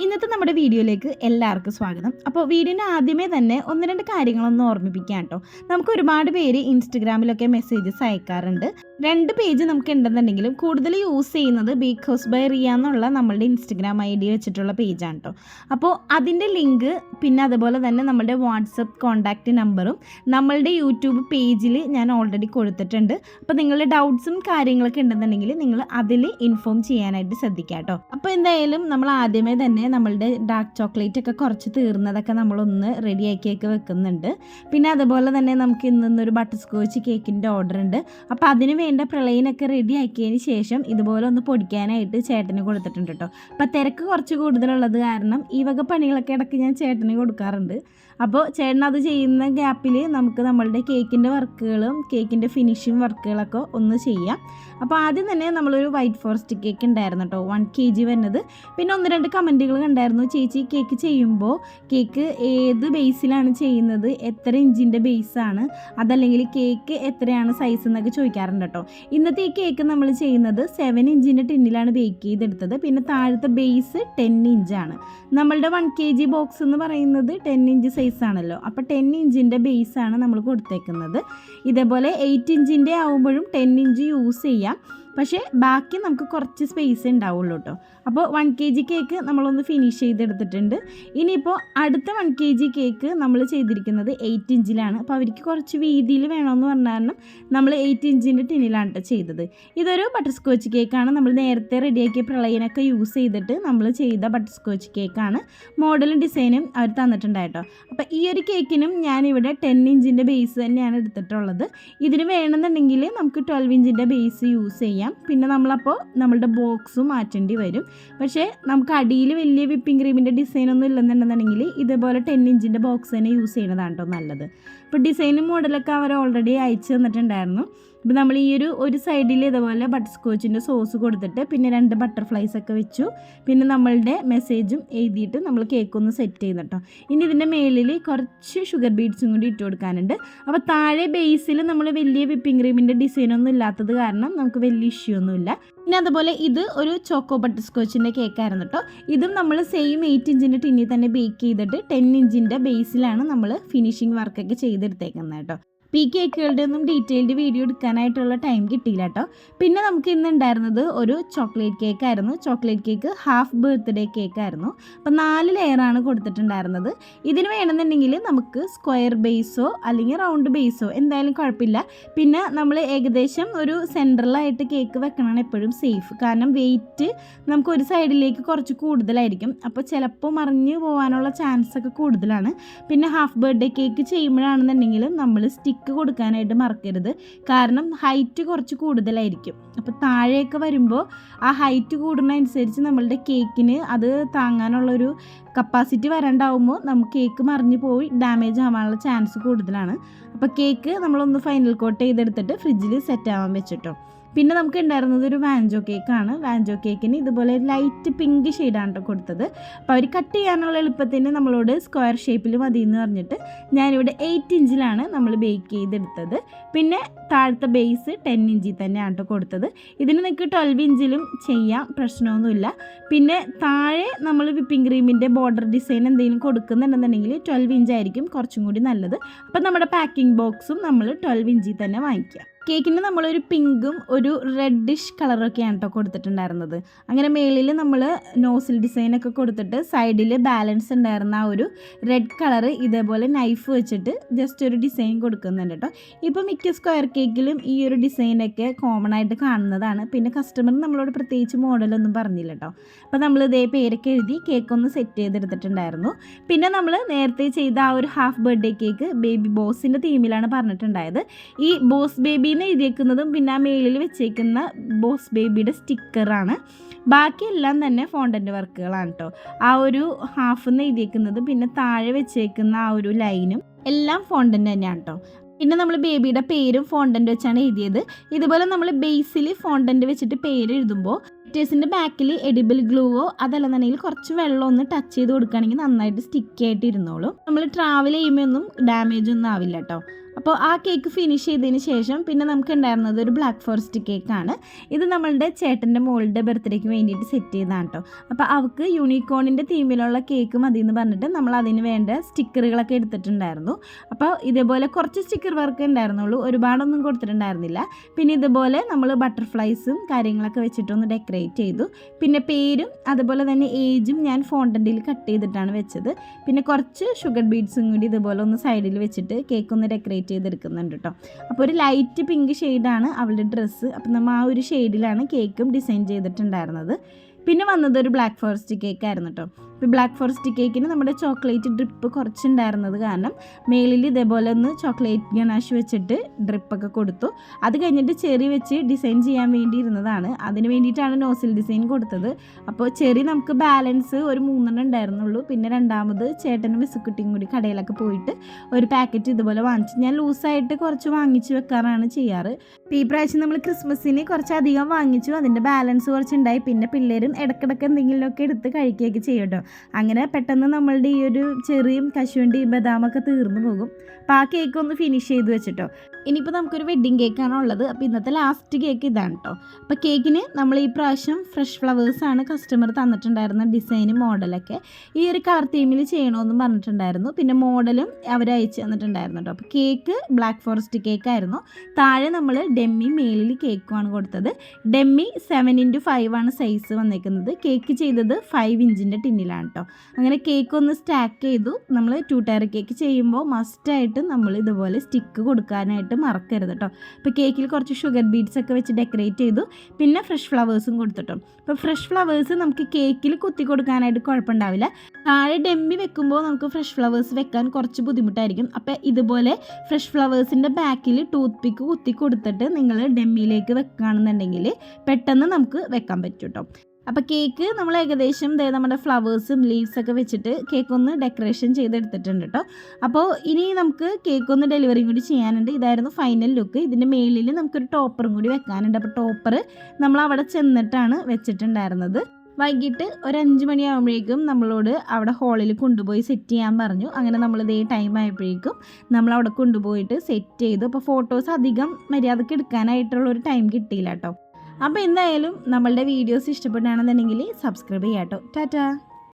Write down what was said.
ഇന്നത്തെ നമ്മുടെ വീഡിയോയിലേക്ക് എല്ലാവർക്കും സ്വാഗതം. അപ്പോൾ വീഡിയോന് ആദ്യമേ തന്നെ ഒന്ന് രണ്ട് കാര്യങ്ങളൊന്ന് ഓർമ്മിപ്പിക്കാം കേട്ടോ. നമുക്ക് ഒരുപാട് പേര് ഇൻസ്റ്റഗ്രാമിലൊക്കെ മെസ്സേജസ് അയക്കാറുണ്ട്. 2 പേജ് നമുക്ക് ഉണ്ടെന്നുണ്ടെങ്കിലും കൂടുതൽ യൂസ് ചെയ്യുന്നത് ബേക്ക് ഹൗസ് ബൈ റിയ എന്നുള്ള നമ്മളുടെ ഇൻസ്റ്റഗ്രാം ID വെച്ചിട്ടുള്ള പേജാണ് കേട്ടോ. അപ്പോൾ അതിൻ്റെ ലിങ്ക് പിന്നെ അതുപോലെ തന്നെ നമ്മുടെ വാട്സപ്പ് കോൺടാക്റ്റ് നമ്പറും നമ്മളുടെ യൂട്യൂബ് പേജിൽ ഞാൻ ഓൾറെഡി കൊടുത്തിട്ടുണ്ട്. അപ്പോൾ നിങ്ങളുടെ ഡൗട്ട്സും കാര്യങ്ങളൊക്കെ ഉണ്ടെന്നുണ്ടെങ്കിൽ നിങ്ങൾ അതിൽ ഇൻഫോം ചെയ്യാനായിട്ട് ശ്രദ്ധിക്കാം കേട്ടോ. അപ്പോൾ എന്തായാലും നമ്മൾ ആദ്യമേ തന്നെ നമ്മളുടെ ഡാർക്ക് ചോക്ലേറ്റ് ഒക്കെ കുറച്ച് തീർന്നതൊക്കെ നമ്മളൊന്ന് റെഡിയാക്കിയൊക്കെ വെക്കുന്നുണ്ട്. പിന്നെ അതുപോലെ തന്നെ നമുക്ക് ഇന്നൊരു ബട്ടർ സ്കോച്ച് കേക്കിൻ്റെ ഓർഡർ ഉണ്ട്. അപ്പോൾ അതിന് വേണ്ട പ്രളയിനൊക്കെ റെഡി ആക്കിയതിന് ശേഷം ഇതുപോലെ ഒന്ന് പൊടിക്കാനായിട്ട് ചേട്ടന് കൊടുത്തിട്ടുണ്ട് കേട്ടോ. അപ്പോൾ തിരക്ക് കുറച്ച് കൂടുതലുള്ളത് കാരണം ഈ വക പണികളൊക്കെ ഇടയ്ക്ക് ഞാൻ ചേട്ടന് കൊടുക്കാറുണ്ട്. അപ്പോൾ ചേട്ടൻ അത് ചെയ്യുന്ന ഗ്യാപ്പിൽ നമുക്ക് നമ്മളുടെ കേക്കിൻ്റെ വർക്കുകളും കേക്കിൻ്റെ ഫിനിഷിങ് വർക്കുകളൊക്കെ ഒന്ന് ചെയ്യാം. അപ്പോൾ ആദ്യം തന്നെ നമ്മളൊരു വൈറ്റ് ഫോറസ്റ്റ് കേക്ക് ഉണ്ടായിരുന്നു കേട്ടോ, 1 kg വരുന്നത്. പിന്നെ 1-2 കമൻറ്റുകൾ കണ്ടായിരുന്നു, ചേച്ചി കേക്ക് ചെയ്യുമ്പോൾ കേക്ക് ഏത് ബേസിലാണ് ചെയ്യുന്നത്, എത്ര ഇഞ്ചിൻ്റെ ബേസാണ്, അതല്ലെങ്കിൽ കേക്ക് എത്രയാണ് സൈസ് എന്നൊക്കെ ചോദിക്കാറുണ്ട് കേട്ടോ. ഇന്നത്തെ ഈ കേക്ക് നമ്മൾ ചെയ്യുന്നത് 7 ഇഞ്ചിൻ്റെ ടിന്നിലാണ് ബേക്ക് ചെയ്തെടുത്തത്. പിന്നെ താഴത്തെ ബേസ് 10 ഇഞ്ചാണ്. നമ്മളുടെ 1 kg ബോക്സ് എന്ന് പറയുന്നത് 10 ഇഞ്ച് സൈസാണല്ലോ. അപ്പോൾ 10 ഇഞ്ചിൻ്റെ ബേസാണ് നമ്മൾ കൊടുത്തേക്കുന്നത്. ഇതേപോലെ 8 ഇഞ്ചിൻ്റെ ആവുമ്പോഴും 10 ഇഞ്ച് യൂസ് ചെയ്യാം. പക്ഷേ ബാക്കി നമുക്ക് കുറച്ച് സ്പേസ് ഉണ്ടാവുള്ളൂ കേട്ടോ. അപ്പോൾ 1 kg കേക്ക് നമ്മളൊന്ന് ഫിനിഷ് ചെയ്തെടുത്തിട്ടുണ്ട്. ഇനിയിപ്പോൾ അടുത്ത 1 kg കേക്ക് നമ്മൾ ചെയ്തിരിക്കുന്നത് 8 ഇഞ്ചിലാണ്. അപ്പോൾ അവർക്ക് കുറച്ച് വീതിയിൽ വേണമെന്ന് പറഞ്ഞ കാരണം നമ്മൾ 8 ഇഞ്ചിൻ്റെ ടിന്നിലാണ് കേട്ടോ ചെയ്തത്. ഇതൊരു ബട്ടർ സ്കോച്ച് കേക്കാണ്. നമ്മൾ നേരത്തെ റെഡിയാക്കിയ പ്രളയനൊക്കെ യൂസ് ചെയ്തിട്ട് നമ്മൾ ചെയ്ത ബട്ടർ സ്കോച്ച് കേക്കാണ്. മോഡലും ഡിസൈനും അവർ തന്നിട്ടുണ്ടായിട്ടോ. അപ്പോൾ ഈ ഒരു കേക്കിനും ഞാനിവിടെ 10 ഇഞ്ചിൻ്റെ ബേസ് തന്നെയാണ് എടുത്തിട്ടുള്ളത്. ഇതിന് വേണമെന്നുണ്ടെങ്കിൽ നമുക്ക് 12 ഇഞ്ചിൻ്റെ ബേസ് യൂസ് ചെയ്യാം. പിന്നെ നമ്മളപ്പോൾ നമ്മളുടെ ബോക്സും മാറ്റേണ്ടി വരും. പക്ഷേ നമുക്ക് അടിയിൽ വലിയ വിപ്പിംഗ് ക്രീമിൻ്റെ ഡിസൈനൊന്നും ഇല്ലെന്നുണ്ടെന്നുണ്ടെങ്കിൽ ഇതേപോലെ 10 ഇഞ്ചിൻ്റെ ബോക്സ് തന്നെ യൂസ് ചെയ്യുന്നതാണ് കേട്ടോ നല്ലത്. ഇപ്പോൾ ഡിസൈനും മോഡലൊക്കെ അവർ ഓൾറെഡി അയച്ചു തന്നിട്ടുണ്ടായിരുന്നു. ഇപ്പോൾ നമ്മൾ ഈ ഒരു സൈഡിൽ ഇതുപോലെ ബട്ടർ സ്കോച്ചിൻ്റെ സോസ് കൊടുത്തിട്ട് പിന്നെ 2 ബട്ടർഫ്ലൈസ് ഒക്കെ വെച്ചു. പിന്നെ നമ്മളുടെ മെസ്സേജും എഴുതിയിട്ട് നമ്മൾ കേക്കൊന്ന് സെറ്റ് ചെയ്തിട്ടോ. ഇനി ഇതിൻ്റെ മേലിൽ കുറച്ച് ഷുഗർ ബീഡ്സും കൂടി ഇട്ട് കൊടുക്കാനുണ്ട്. അപ്പോൾ താഴെ ബേസിൽ നമ്മൾ വലിയ വിപ്പിംഗ് ക്രീമിൻ്റെ ഡിസൈനൊന്നും ഇല്ലാത്തത് കാരണം നമുക്ക് വലിയ ഇഷ്യൂ ഒന്നുമില്ല. പിന്നെ അതുപോലെ ഇത് ഒരു ചോക്കോ ബട്ടർ സ്കോച്ചിൻ്റെ കേക്കായിരുന്നു കേട്ടോ. ഇതും നമ്മൾ സെയിം 8 ഇഞ്ചിൻ്റെ ടിന്നിൽ തന്നെ ബേക്ക് ചെയ്തിട്ട് 10 ഇഞ്ചിൻ്റെ ബേസിലാണ് നമ്മൾ ഫിനിഷിങ് വർക്കൊക്കെ ചെയ്തെടുത്തേക്കുന്നത് കേട്ടോ. ഈ കേക്കുകളുടെ ഒന്നും ഡീറ്റെയിൽഡ് വീഡിയോ എടുക്കാനായിട്ടുള്ള ടൈം കിട്ടിയില്ല കേട്ടോ. പിന്നെ നമുക്ക് ഇന്ന് ഉണ്ടായിരുന്നത് ഒരു ചോക്ലേറ്റ് കേക്കായിരുന്നു. ചോക്ലേറ്റ് കേക്ക് ഹാഫ് ബർത്ത്ഡേ കേക്കായിരുന്നു. അപ്പോൾ 4 ലെയറാണ് കൊടുത്തിട്ടുണ്ടായിരുന്നത്. ഇതിന് വേണമെന്നുണ്ടെങ്കിൽ നമുക്ക് സ്ക്വയർ ബേസോ അല്ലെങ്കിൽ റൗണ്ട് ബേസോ എന്തായാലും കുഴപ്പമില്ല. പിന്നെ നമ്മൾ ഏകദേശം ഒരു സെൻട്രലായിട്ട് കേക്ക് വെക്കണമാണ് എപ്പോഴും സേഫ്. കാരണം വെയിറ്റ് നമുക്ക് ഒരു സൈഡിലേക്ക് കുറച്ച് കൂടുതലായിരിക്കും. അപ്പോൾ ചിലപ്പോൾ മറിഞ്ഞ് പോകാനുള്ള ചാൻസ് ഒക്കെ കൂടുതലാണ്. പിന്നെ ഹാഫ് ബർത്ത്ഡേ കേക്ക് ചെയ്യുമ്പോഴാണെന്നുണ്ടെങ്കിൽ നമ്മൾ സ്റ്റിക്ക് കൊടുക്കാനായിട്ട് മറക്കരുത്. കാരണം ഹൈറ്റ് കുറച്ച് കൂടുതലായിരിക്കും. അപ്പോൾ താഴെയൊക്കെ വരുമ്പോൾ ആ ഹൈറ്റ് കൂടുന്നതനുസരിച്ച് നമ്മളുടെ കേക്കിന് അത് താങ്ങാനുള്ളൊരു കപ്പാസിറ്റി വരണ്ടാവുമ്പോൾ നമുക്ക് കേക്ക് മറിഞ്ഞ് പോയി ഡാമേജ് ആവാനുള്ള ചാൻസ് കൂടുതലാണ്. അപ്പോൾ കേക്ക് നമ്മളൊന്ന് ഫൈനൽ കോട്ട് ചെയ്തെടുത്തിട്ട് ഫ്രിഡ്ജിൽ സെറ്റ് ആവാൻ വെച്ചിട്ടോ. പിന്നെ നമുക്ക് ഉണ്ടായിരുന്നത് ഒരു വാഞ്ചോ കേക്കാണ്. വാഞ്ചോ കേക്കിന് ഇതുപോലെ ലൈറ്റ് പിങ്ക് ഷെയ്ഡാണ് കേട്ടോ കൊടുത്തത്. അപ്പോൾ അവർ കട്ട് ചെയ്യാനുള്ള എളുപ്പത്തിന് നമ്മളോട് സ്ക്വയർ ഷേപ്പിൽ മതി എന്ന് പറഞ്ഞിട്ട് ഞാനിവിടെ 8 ഇഞ്ചിലാണ് നമ്മൾ ബേക്ക് ചെയ്തെടുത്തത്. പിന്നെ താഴത്തെ ബേസ് 10 ഇഞ്ചിൽ തന്നെയാണ് കേട്ടോ കൊടുത്തത്. ഇതിന് നിങ്ങൾക്ക് 12 ഇഞ്ചിലും ചെയ്യാം, പ്രശ്നമൊന്നുമില്ല. പിന്നെ താഴെ നമ്മൾ വിപ്പിംഗ് ക്രീമിൻ്റെ ബോർഡർ ഡിസൈൻ എന്തെങ്കിലും കൊടുക്കുന്നുണ്ടെന്നുണ്ടെങ്കിൽ 12 ഇഞ്ചായിരിക്കും കുറച്ചും കൂടി നല്ലത്. അപ്പോൾ നമ്മുടെ പാക്കിംഗ് ബോക്സും നമ്മൾ 12 ഇഞ്ചിൽ തന്നെ വാങ്ങിക്കുക. കേക്കിന് നമ്മളൊരു പിങ്കും ഒരു റെഡിഷ് കളറൊക്കെയാണ് കേട്ടോ കൊടുത്തിട്ടുണ്ടായിരുന്നത്. അങ്ങനെ മേളിൽ നമ്മൾ നോസിൽ ഡിസൈനൊക്കെ കൊടുത്തിട്ട് സൈഡിൽ ബാലൻസ് ഉണ്ടായിരുന്ന ആ ഒരു റെഡ് കളറ് ഇതേപോലെ നൈഫ് വെച്ചിട്ട് ജസ്റ്റ് ഒരു ഡിസൈൻ കൊടുക്കുന്നുണ്ട് കേട്ടോ. ഇപ്പോൾ മിക്ക സ്ക്വയർ കേക്കിലും ഈ ഒരു ഡിസൈനൊക്കെ കോമൺ ആയിട്ട് കാണുന്നതാണ്. പിന്നെ കസ്റ്റമർ നമ്മളോട് പ്രത്യേകിച്ച് മോഡലൊന്നും പറഞ്ഞില്ല കേട്ടോ. അപ്പോൾ നമ്മൾ ഇതേ പേരൊക്കെ എഴുതി കേക്കൊന്ന് സെറ്റ് ചെയ്തെടുത്തിട്ടുണ്ടായിരുന്നു. പിന്നെ നമ്മൾ നേരത്തെ ചെയ്ത ആ ഒരു ഹാഫ് ബർത്ത്ഡേ കേക്ക് ബേബി ബോസിൻ്റെ തീമിലാണ് പറഞ്ഞിട്ടുണ്ടായത്. ഈ ബോസ് ബേബി എഴുതിയേക്കുന്നതും പിന്നെ ആ മേളിൽ വെച്ചേക്കുന്ന ബോസ് ബേബിയുടെ സ്റ്റിക്കറാണ്. ബാക്കിയെല്ലാം തന്നെ ഫോണ്ടൻ്റ് വർക്കുകളാണ് കേട്ടോ. ആ ഒരു ഹാഫെന്ന് എഴുതിയേക്കുന്നതും പിന്നെ താഴെ വെച്ചേക്കുന്ന ആ ഒരു ലൈനും എല്ലാം ഫോണ്ടൻ്റ് തന്നെയാണ് കേട്ടോ. പിന്നെ നമ്മൾ ബേബിയുടെ പേരും ഫോണ്ടൻ്റ് വെച്ചാണ് എഴുതിയത്. ഇതുപോലെ നമ്മൾ ബേസിൽ ഫോണ്ടൻ്റ് വെച്ചിട്ട് പേര് എഴുതുമ്പോൾ ടീച്ചേഴ്സിൻ്റെ ബാക്കിൽ എഡിബിൾ ഗ്ലൂവോ അതല്ലെന്നുണ്ടെങ്കിൽ കുറച്ച് വെള്ളം ഒന്ന് ടച്ച് ചെയ്ത് കൊടുക്കുകയാണെങ്കിൽ നന്നായിട്ട് സ്റ്റിക്കി ആയിട്ട് ഇരുന്നോളും. നമ്മൾ ട്രാവൽ ചെയ്യുമ്പോൾ ഒന്നും ഡാമേജ് ഒന്നും ആവില്ല കേട്ടോ. അപ്പോൾ ആ കേക്ക് ഫിനിഷ് ചെയ്തതിന് ശേഷം പിന്നെ നമുക്ക് ഉണ്ടായിരുന്നത് ഒരു ബ്ലാക്ക് ഫോറസ്റ്റ് കേക്കാണ്. ഇത് നമ്മളുടെ ചേട്ടൻ്റെ മോളുടെ ബർത്ത്ഡേക്ക് വേണ്ടിയിട്ട് സെറ്റ് ചെയ്തതാണ് കേട്ടോ. അപ്പോൾ അവൾക്ക് യൂണിക്കോണിൻ്റെ തീമിലുള്ള കേക്ക് മതി എന്ന് പറഞ്ഞിട്ട് നമ്മൾ അതിന് വേണ്ട സ്റ്റിക്കറുകളൊക്കെ എടുത്തിട്ടുണ്ടായിരുന്നു. അപ്പോൾ ഇതേപോലെ കുറച്ച് സ്റ്റിക്കർ വർക്ക് ഉണ്ടായിരുന്നുള്ളൂ, ഒരുപാടൊന്നും കൊടുത്തിട്ടുണ്ടായിരുന്നില്ല. പിന്നെ ഇതുപോലെ നമ്മൾ ബട്ടർഫ്ലൈസും കാര്യങ്ങളൊക്കെ വെച്ചിട്ടൊന്ന് ഡെക്കറേറ്റ് ചെയ്തു. പിന്നെ പേരും അതുപോലെ തന്നെ ഏജും ഞാൻ ഫോണ്ടൻറ്റിൽ കട്ട് ചെയ്തിട്ടാണ് വെച്ചത്. പിന്നെ കുറച്ച് ഷുഗർ ബീഡ്സും കൂടി ഇതുപോലെ ഒന്ന് സൈഡിൽ വെച്ചിട്ട് കേക്ക് ഒന്ന് ഡെക്കറേറ്റ് ചെയ്തെടുക്കുന്നുണ്ട് കേട്ടോ. അപ്പോൾ ഒരു ലൈറ്റ് പിങ്ക് ഷെയ്ഡാണ് അവളുടെ ഡ്രസ്സ്. അപ്പം നമ്മൾ ആ ഒരു ഷെയ്ഡിലാണ് കേക്കും ഡിസൈൻ ചെയ്തിട്ടുണ്ടായിരുന്നത്. പിന്നെ വന്നത് ഒരു ബ്ലാക്ക് ഫോറസ്റ്റ് കേക്കായിരുന്നു കേട്ടോ. ഇപ്പോൾ ബ്ലാക്ക് ഫോറസ്റ്റ് കേക്കിന് നമ്മുടെ ചോക്ലേറ്റ് ഡ്രിപ്പ് കുറച്ചുണ്ടായിരുന്നത് കാരണം മേലിൽ ഇതേപോലെ ഒന്ന് ചോക്ലേറ്റ് ഗണാഷ് വെച്ചിട്ട് ഡ്രിപ്പൊക്കെ കൊടുത്തു. അത് കഴിഞ്ഞിട്ട് ചെറി വെച്ച് ഡിസൈൻ ചെയ്യാൻ വേണ്ടി ഇരുന്നതാണ്. അതിന് വേണ്ടിയിട്ടാണ് നോസിൽ ഡിസൈൻ കൊടുത്തത്. അപ്പോൾ ചെറി നമുക്ക് ബാലൻസ് ഒരു 3 ഉണ്ടായിരുന്നുള്ളൂ. പിന്നെ രണ്ടാമത് ചേട്ടനും ബിസ്ക്കുട്ടിയും കൂടി കടയിലൊക്കെ പോയിട്ട് ഒരു പാക്കറ്റ് ഇതുപോലെ വാങ്ങിച്ചു. ഞാൻ ലൂസായിട്ട് കുറച്ച് വാങ്ങിച്ച് വെക്കാറാണ് ചെയ്യാറ്. ഈ പ്രാവശ്യം നമ്മൾ ക്രിസ്മസിന് കുറച്ചധികം വാങ്ങിച്ചു, അതിൻ്റെ ബാലൻസ് കുറച്ചുണ്ടായി. പിന്നെ പിള്ളേരും ഇടയ്ക്കിടയ്ക്ക് എന്തെങ്കിലുമൊക്കെ എടുത്ത് കഴിക്കുകയൊക്കെ ചെയ്യും കേട്ടോ. അങ്ങനെ പെട്ടെന്ന് നമ്മളുടെ ഈ ഒരു ചെറിയും കശുവണ്ടി ബദാമൊക്കെ തീർന്നു പോകും. അപ്പോൾ ആ കേക്ക് ഒന്ന് ഫിനിഷ് ചെയ്ത് വെച്ചിട്ടോ. ഇനിയിപ്പോൾ നമുക്കൊരു വെഡ്ഡിങ് കേക്കാണ് ഉള്ളത്. അപ്പോൾ ഇന്നത്തെ ലാസ്റ്റ് കേക്ക് ഇതാണ് കേട്ടോ. അപ്പോൾ കേക്കിന് നമ്മൾ ഈ പ്രാവശ്യം ഫ്രഷ് ഫ്ലവേഴ്സാണ് കസ്റ്റമർ തന്നിട്ടുണ്ടായിരുന്ന ഡിസൈനും മോഡലൊക്കെ. ഈ ഒരു കളർ തീമിൽ ചെയ്യണമെന്ന് പറഞ്ഞിട്ടുണ്ടായിരുന്നു. പിന്നെ മോഡലും അവർ അയച്ചു തന്നിട്ടുണ്ടായിരുന്നു കേട്ടോ. അപ്പോൾ കേക്ക് ബ്ലാക്ക് ഫോറസ്റ്റ് കേക്കായിരുന്നു. താഴെ നമ്മൾ ഡെമ്മി മേലിൽ കേക്കുമാണ് കൊടുത്തത്. ഡെമ്മി 7x5 ആണ് സൈസ് വന്നേക്കുന്നത്. കേക്ക് ചെയ്തത് 5 ഇഞ്ചിൻ്റെ ടിന്നിലാണ് കേട്ടോ. അങ്ങനെ കേക്ക് ഒന്ന് സ്റ്റാക്ക് ചെയ്തു. നമ്മൾ 2 ടയർ കേക്ക് ചെയ്യുമ്പോൾ മസ്റ്റായിട്ട് നമ്മൾ ഇതുപോലെ സ്റ്റിക്ക് കൊടുക്കാനായിട്ട് മറക്കരുത് കേട്ടോ. അപ്പോൾ കേക്കിൽ കുറച്ച് ഷുഗർ ബീഡ്സ് ഒക്കെ വെച്ച് ഡെക്കറേറ്റ് ചെയ്തു. പിന്നെ ഫ്രഷ് ഫ്ലവേഴ്സും കൊടുത്തിട്ടോ. അപ്പോൾ ഫ്രഷ് ഫ്ലവേഴ്സ് നമുക്ക് കേക്കിൽ കുത്തി കൊടുക്കാനായിട്ട് കുഴപ്പമുണ്ടാവില്ല. താഴെ ഡെമ്മി വെക്കുമ്പോൾ നമുക്ക് ഫ്രഷ് ഫ്ലവേഴ്സ് വെക്കാൻ കുറച്ച് ബുദ്ധിമുട്ടായിരിക്കും. അപ്പോൾ ഇതുപോലെ ഫ്രഷ് ഫ്ലവേഴ്സിൻ്റെ ബാക്കിൽ ടൂത്ത് പിക്ക് കുത്തി കൊടുത്തിട്ട് നിങ്ങൾ ഡെമ്മിയിലേക്ക് വെക്കുകയാണെന്നുണ്ടെങ്കിൽ പെട്ടെന്ന് നമുക്ക് വെക്കാൻ പറ്റും കേട്ടോ. അപ്പോൾ കേക്ക് നമ്മൾ ഏകദേശം നമ്മുടെ ഫ്ലവേഴ്സും ലീവ്സൊക്കെ വെച്ചിട്ട് കേക്ക് ഒന്ന് ഡെക്കറേഷൻ ചെയ്തെടുത്തിട്ടുണ്ട് കേട്ടോ. അപ്പോൾ ഇനി നമുക്ക് കേക്ക് ഒന്ന് ഡെലിവറിയും കൂടി ചെയ്യാനുണ്ട്. ഇതായിരുന്നു ഫൈനൽ ലുക്ക്. ഇതിൻ്റെ മേലിൽ നമുക്കൊരു ടോപ്പറും കൂടി വെക്കാനുണ്ട്. അപ്പോൾ ടോപ്പർ നമ്മൾ അവിടെ ചെന്നിട്ടാണ് വെച്ചിട്ടുണ്ടായിരുന്നത്. വൈകിട്ട് ഒരു 5 മണിയാകുമ്പോഴേക്കും നമ്മളോട് അവിടെ ഹാളിൽ കൊണ്ടുപോയി സെറ്റ് ചെയ്യാൻ പറഞ്ഞു. അങ്ങനെ നമ്മൾ ഇതേ ടൈം ആയപ്പോഴേക്കും നമ്മൾ അവിടെ കൊണ്ടുപോയിട്ട് സെറ്റ് ചെയ്തു. അപ്പോൾ ഫോട്ടോസ് അധികം മര്യാദയ്ക്ക് എടുക്കാനായിട്ടുള്ളൊരു ടൈം കിട്ടിയില്ല കേട്ടോ. അപ്പോൾ എന്തായാലും നമ്മളുടെ വീഡിയോസ് ഇഷ്ടപ്പെടുകയാണെന്നുണ്ടെങ്കിൽ സബ്സ്ക്രൈബ് ചെയ്യാം കേട്ടോ. ടാറ്റാ.